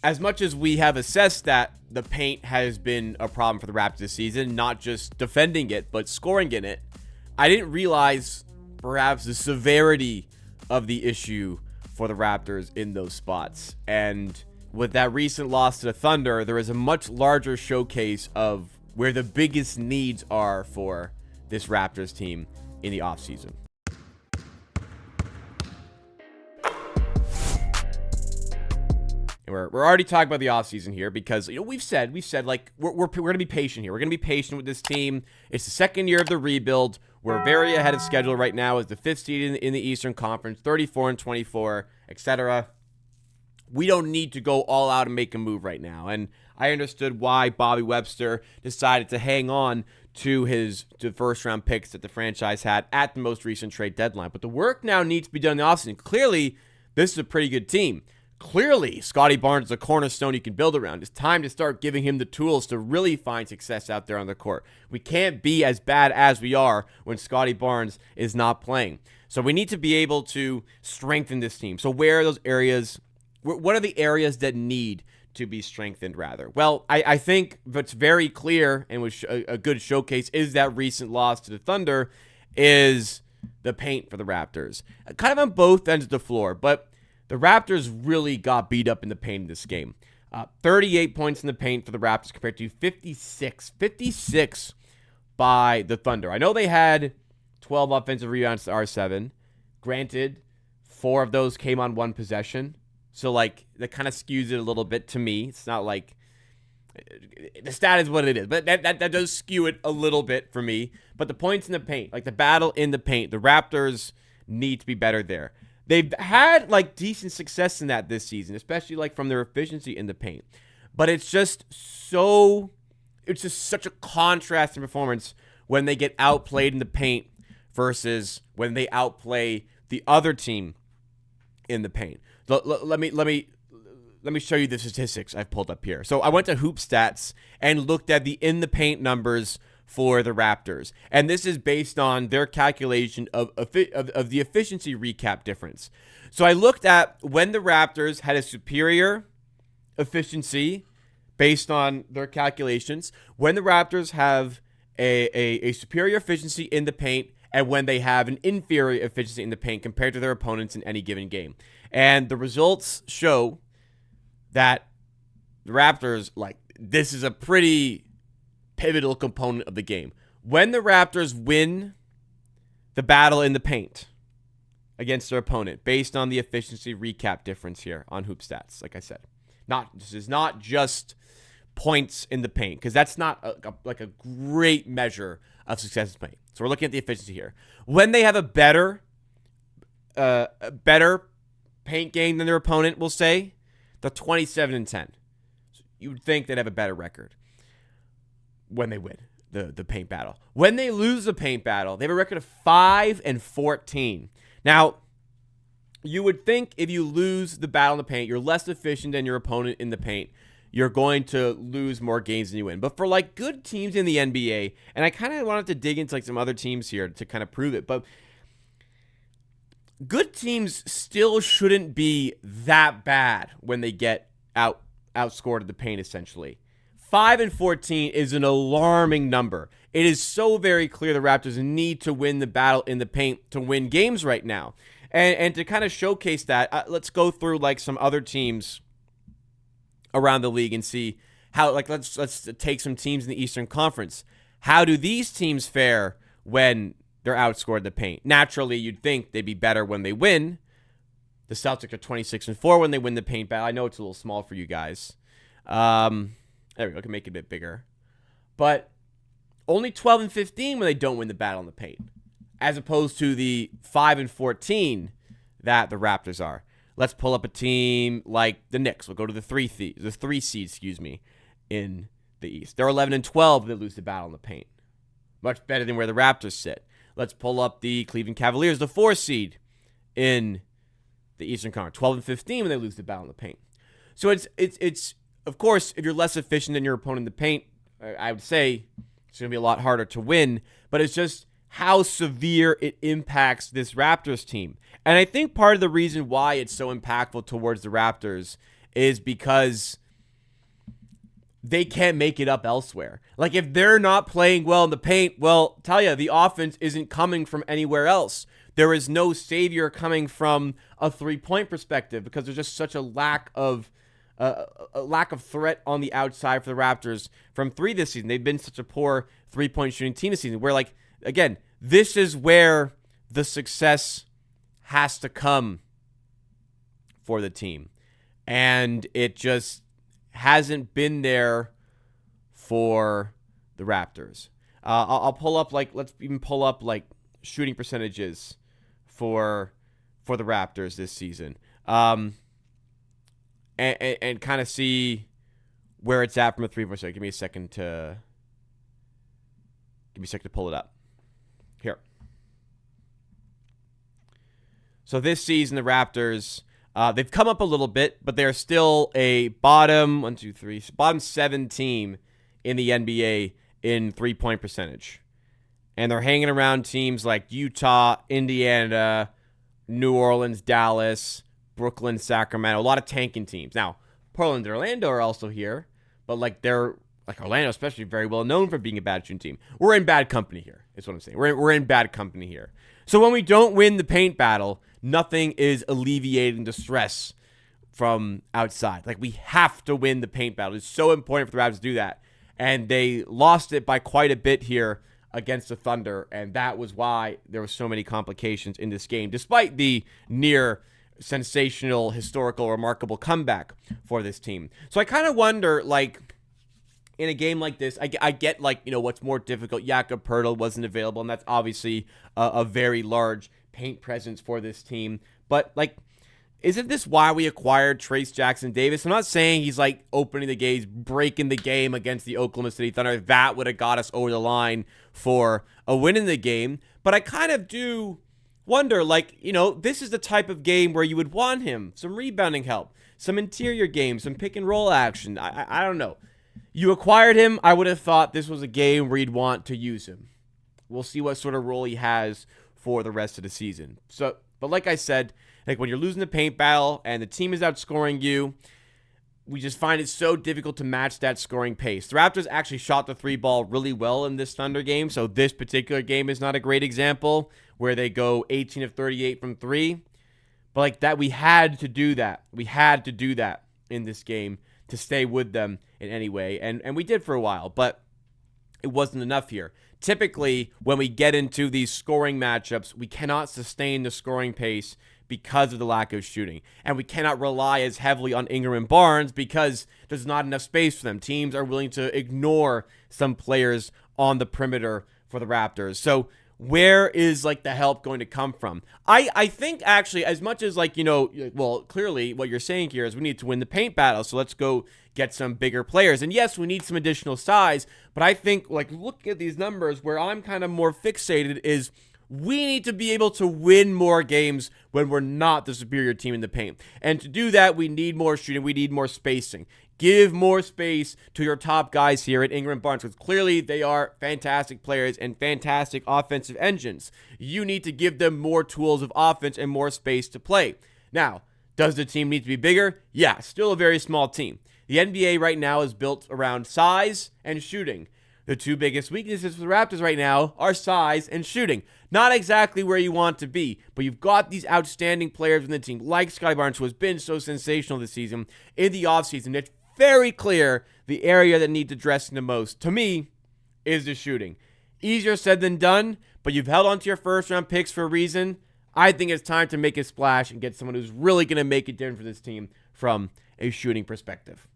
as much as we have assessed that the paint has been a problem for the Raptors this season, not just defending it, but scoring in it, I didn't realize perhaps the severity of the issue for the Raptors in those spots. And with that recent loss to the Thunder, there is a much larger showcase of where the biggest needs are for this Raptors team in the offseason. And we're already talking about the offseason here because, we've said like we're going to be patient here. We're going to be patient with this team. It's the second year of the rebuild. We're very ahead of schedule right now as the 5th seed in the Eastern Conference, 34-24, etc. We don't need to go all out and make a move right now. And I understood why Bobby Webster decided to hang on to his first-round picks that the franchise had at the most recent trade deadline. But the work now needs to be done in the offseason. Clearly, this is a pretty good team. Clearly, Scottie Barnes is a cornerstone you can build around. It's time to start giving him the tools to really find success out there on the court. We can't be as bad as we are when Scottie Barnes is not playing. So we need to be able to strengthen this team. So where are those areas? What are the areas that need to be strengthened, rather? Well, I think what's very clear and was a good showcase is that recent loss to the Thunder is the paint for the Raptors. Kind of on both ends of the floor, but the Raptors really got beat up in the paint in this game. 38 points in the paint for the Raptors compared to 56 by the Thunder. I know they had 12 offensive rebounds to R7. Granted, 4 of those came on one possession. So, like, that kind of skews it a little bit to me. It's not like the stat is what it is, but that does skew it a little bit for me. But the points in the paint, like the battle in the paint, the Raptors need to be better there. They've had, like, decent success in that this season, especially, like, from their efficiency in the paint. But it's just such a contrast in performance when they get outplayed in the paint versus when they outplay the other team in the paint. Let me show you the statistics I've pulled up here. So I went to Hoop Stats and looked at the in the paint numbers for the Raptors. And this is based on their calculation of the efficiency recap difference. So I looked at when the Raptors had a superior efficiency based on their calculations, when the Raptors have a superior efficiency in the paint, and when they have an inferior efficiency in the paint compared to their opponents in any given game. And the results show that the Raptors, like, this is a pretty pivotal component of the game. When the Raptors win the battle in the paint against their opponent, based on the efficiency recap difference here on Hoop Stats, like I said, this is not just points in the paint, because that's not a great measure of success in the paint. So we're looking at the efficiency here. When they have a better paint game than their opponent, we'll say, they're 27-10. So you would think they'd have a better record when they win the paint battle. When they lose the paint battle, they have a record of 5-14. Now, you would think if you lose the battle in the paint, you're less efficient than your opponent in the paint, you're going to lose more games than you win. But for, like, good teams in the NBA, and I kind of wanted to dig into, like, some other teams here to kind of prove it, but good teams still shouldn't be that bad when they get outscored in the paint, essentially. 5-14 is an alarming number. It is so very clear the Raptors need to win the battle in the paint to win games right now. And to kind of showcase that, let's go through, like, some other teams around the league and see how, like, let's take some teams in the Eastern Conference. How do these teams fare when they're outscored in the paint? Naturally, you'd think they'd be better when they win. The Celtics are 26-4 when they win the paint battle. I know it's a little small for you guys. There we go. I can make it a bit bigger. But only 12-15 when they don't win the battle in the paint, as opposed to the 5-14 that the Raptors are. Let's pull up a team like the Knicks. We'll go to the three seed, in the East. They're 11-12 when they lose the battle in the paint. Much better than where the Raptors sit. Let's pull up the Cleveland Cavaliers, the 4 seed in the Eastern Conference. 12-15 when they lose the battle in the paint. So it's of course, if you're less efficient than your opponent in the paint, I would say it's going to be a lot harder to win. But it's just how severe it impacts this Raptors team. And I think part of the reason why it's so impactful towards the Raptors is because they can't make it up elsewhere. Like, if they're not playing well in the paint, well, tell you, the offense isn't coming from anywhere else. There is no savior coming from a three-point perspective because there's just such a lack of threat on the outside for the Raptors from three this season. They've been such a poor three-point shooting team this season where, like, again, this is where the success has to come for the team. And it just hasn't been there for the Raptors. I'll pull up, like, let's even pull up, like, shooting percentages for the Raptors this season. And kind of see where it's at from a three-point shot. Give me a second to pull it up. Here. So this season, the Raptors, they've come up a little bit, but they're still a bottom 7 team in the NBA in three-point percentage. And they're hanging around teams like Utah, Indiana, New Orleans, Dallas, Brooklyn, Sacramento, a lot of tanking teams. Now, Portland and Orlando are also here, but they're Orlando especially very well known for being a bad shooting team. We're in bad company here, is what I'm saying. We're in bad company here. So when we don't win the paint battle, nothing is alleviating the stress from outside. Like, we have to win the paint battle. It's so important for the Raptors to do that. And they lost it by quite a bit here against the Thunder, and that was why there were so many complications in this game, despite the near sensational, historical, remarkable comeback for this team. So I kind of wonder, like, in a game like this, I get, like, what's more difficult. Jakob Poeltl wasn't available, and that's obviously a very large paint presence for this team. But, like, isn't this why we acquired Trayce Jackson-Davis? I'm not saying he's, like, opening the gates, breaking the game against the Oklahoma City Thunder. That would have got us over the line for a win in the game. But I kind of do wonder, like, this is the type of game where you would want him. Some rebounding help, some interior game, some pick and roll action. I don't know. You acquired him. I would have thought this was a game where you'd want to use him. We'll see what sort of role he has for the rest of the season. So, but like I said, like, when you're losing the paint battle and the team is outscoring you, we just find it so difficult to match that scoring pace. The Raptors actually shot the three ball really well in this Thunder game, so this particular game is not a great example where they go 18 of 38 from three. But like that, we had to do that. We had to do that in this game to stay with them in any way, and we did for a while, but it wasn't enough here. Typically, when we get into these scoring matchups, we cannot sustain the scoring pace because of the lack of shooting. And we cannot rely as heavily on Ingram and Barnes because there's not enough space for them. Teams are willing to ignore some players on the perimeter for the Raptors. So where is, like, the help going to come from? I think, actually, as much as, like, well, clearly what you're saying here is we need to win the paint battle, so let's go get some bigger players. And yes, we need some additional size, but I think, like, look at these numbers, where I'm kind of more fixated is we need to be able to win more games when we're not the superior team in the paint. And to do that, we need more shooting. We need more spacing. Give more space to your top guys here at Ingram and Barnes, because clearly they are fantastic players and fantastic offensive engines. You need to give them more tools of offense and more space to play. Now, does the team need to be bigger? Yeah, still a very small team. The NBA right now is built around size and shooting. The two biggest weaknesses for the Raptors right now are size and shooting. Not exactly where you want to be, but you've got these outstanding players in the team, like Scottie Barnes, who has been so sensational this season. In the offseason, it's very clear the area that needs addressing the most, to me, is the shooting. Easier said than done, but you've held on to your first-round picks for a reason. I think it's time to make a splash and get someone who's really going to make a difference for this team from a shooting perspective.